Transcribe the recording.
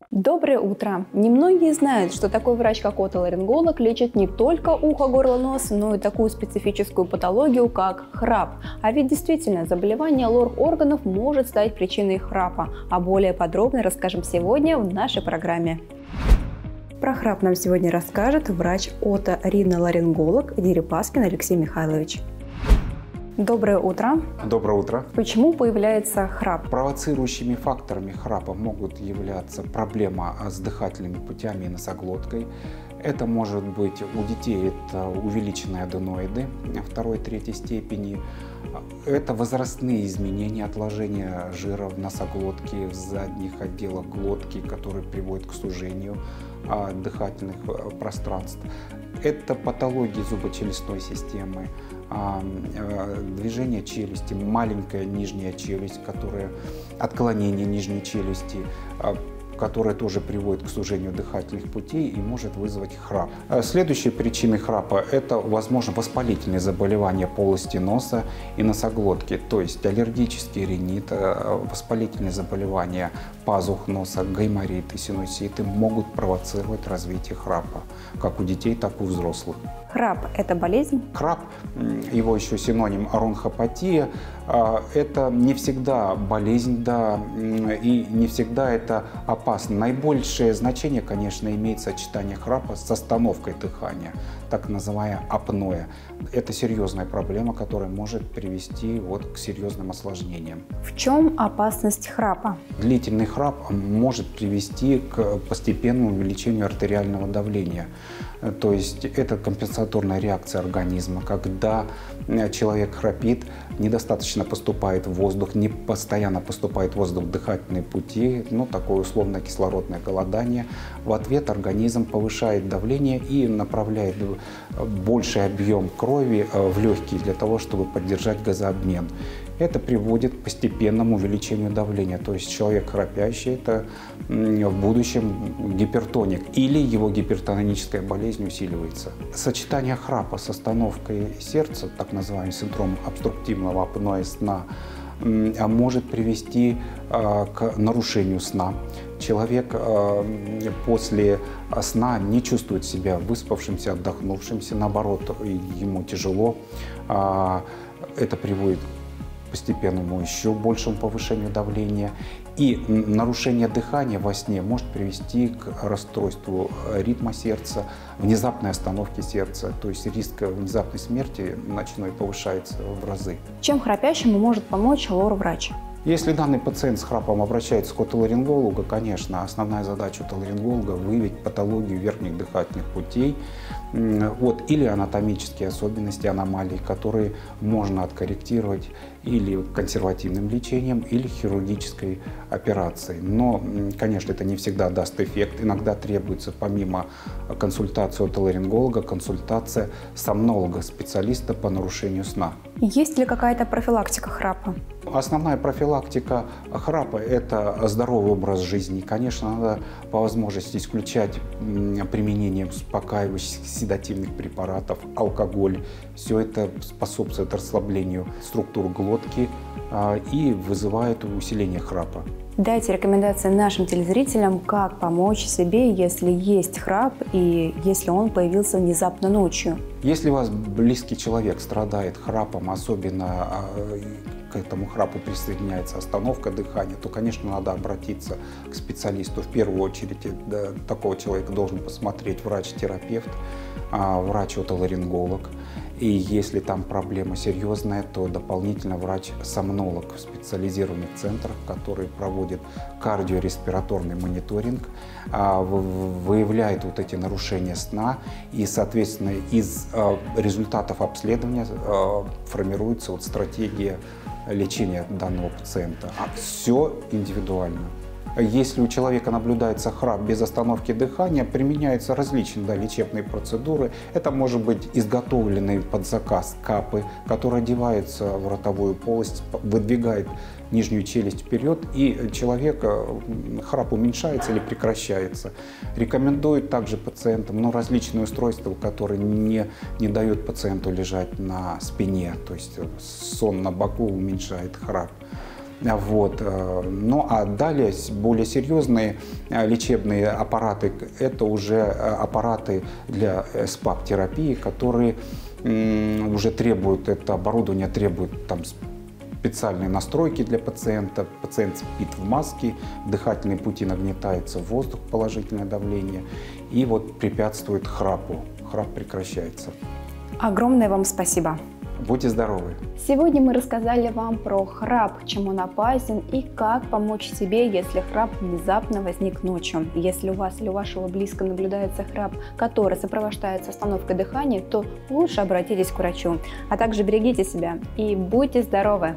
Доброе утро! Немногие знают, что такой врач, как отоларинголог, лечит не только ухо, горло, нос, но и такую специфическую патологию, как храп. А ведь действительно, заболевание лор-органов может стать причиной храпа. А более подробно расскажем сегодня в нашей программе. Про храп нам сегодня расскажет врач-оториноларинголог Дерипаскин Алексей Михайлович. Доброе утро. Доброе утро. Почему появляется храп? Провоцирующими факторами храпа могут являться проблема с дыхательными путями и носоглоткой. Это может быть у детей это увеличенные аденоиды второй-третьей степени. Это возрастные изменения, отложения жира в носоглотке, в задних отделах глотки, которые приводят к сужению дыхательных пространств. Это патологии зубочелюстной системы, движение челюсти, маленькая нижняя челюсть, отклонение нижней челюсти, которое тоже приводит к сужению дыхательных путей и может вызвать храп. Следующей причиной храпа – это, возможно, воспалительные заболевания полости носа и носоглотки, то есть аллергический ринит, воспалительные заболевания пазух носа, гайморит и синуситы могут провоцировать развитие храпа, как у детей, так и у взрослых. Храп – это болезнь? Храп, его еще синоним оронхопатия, это не всегда болезнь, да, и не всегда это опасно. Наибольшее значение, конечно, имеет сочетание храпа с остановкой дыхания, так называемая апноэ. Это серьезная проблема, которая может привести к серьезным осложнениям. В чем опасность храпа? Длительный храп может привести к постепенному увеличению артериального давления. То есть это компенсаторная реакция организма, когда человек храпит, недостаточно поступает воздух, не постоянно поступает воздух в дыхательные пути, такое условное кислородное голодание. В ответ организм повышает давление и направляет больший объем крови в легкие для того, чтобы поддержать газообмен. Это приводит к постепенному увеличению давления. То есть человек храпящий – это в будущем гипертоник или его гипертоническая болезнь усиливается. Сочетание храпа с остановкой сердца, так называемый синдром обструктивного апноэ сна, может привести к нарушению сна. Человек после сна не чувствует себя выспавшимся, отдохнувшимся, наоборот, ему тяжело. Это приводит к постепенному еще большему повышению давления. И нарушение дыхания во сне может привести к расстройству ритма сердца, внезапной остановке сердца, то есть риск внезапной смерти ночной повышается в разы. Чем храпящему может помочь лор-врач? Если данный пациент с храпом обращается к отоларингологу, конечно, основная задача отоларинголога – выявить патологию верхних дыхательных путей или анатомические особенности, аномалии, которые можно откорректировать или консервативным лечением, или хирургической операцией. Но, конечно, это не всегда даст эффект. Иногда требуется помимо консультации отоларинголога, консультация сомнолога, специалиста по нарушению сна. Есть ли какая-то профилактика храпа? Основная профилактика храпа – это здоровый образ жизни. Конечно, надо по возможности исключать применение успокаивающих, седативных препаратов, алкоголь. Все это способствует расслаблению структур глотки и вызывает усиление храпа. Дайте рекомендации нашим телезрителям, как помочь себе, если есть храп и если он появился внезапно ночью. Если у вас близкий человек страдает храпом, особенно к этому храпу присоединяется остановка дыхания, то, конечно, надо обратиться к специалисту. В первую очередь такого человека должен посмотреть врач-терапевт, врач-отоларинголог. И если там проблема серьезная, то дополнительно врач-сомнолог в специализированных центрах, который проводит кардиореспираторный мониторинг, выявляет эти нарушения сна, и, соответственно, из результатов обследования формируется стратегия лечения данного пациента. Все индивидуально. Если у человека наблюдается храп без остановки дыхания, применяются различные лечебные процедуры. Это может быть изготовленный под заказ капы, который одевается в ротовую полость, выдвигает нижнюю челюсть вперед, и человека храп уменьшается или прекращается. Рекомендуют также пациентам различные устройства, которые не дают пациенту лежать на спине, то есть сон на боку уменьшает храп. Вот. Ну а далее более серьезные лечебные аппараты – это уже аппараты для СПАП-терапии, которые уже требуют, это оборудование требует там специальные настройки для пациента. Пациент спит в маске, дыхательные пути нагнетается в воздух, положительное давление, и вот препятствует храпу. Храп прекращается. Огромное вам спасибо. Будьте здоровы! Сегодня мы рассказали вам про храп, чем он опасен и как помочь себе, если храп внезапно возник ночью. Если у вас или у вашего близкого наблюдается храп, который сопровождается остановкой дыхания, то лучше обратитесь к врачу. А также берегите себя и будьте здоровы!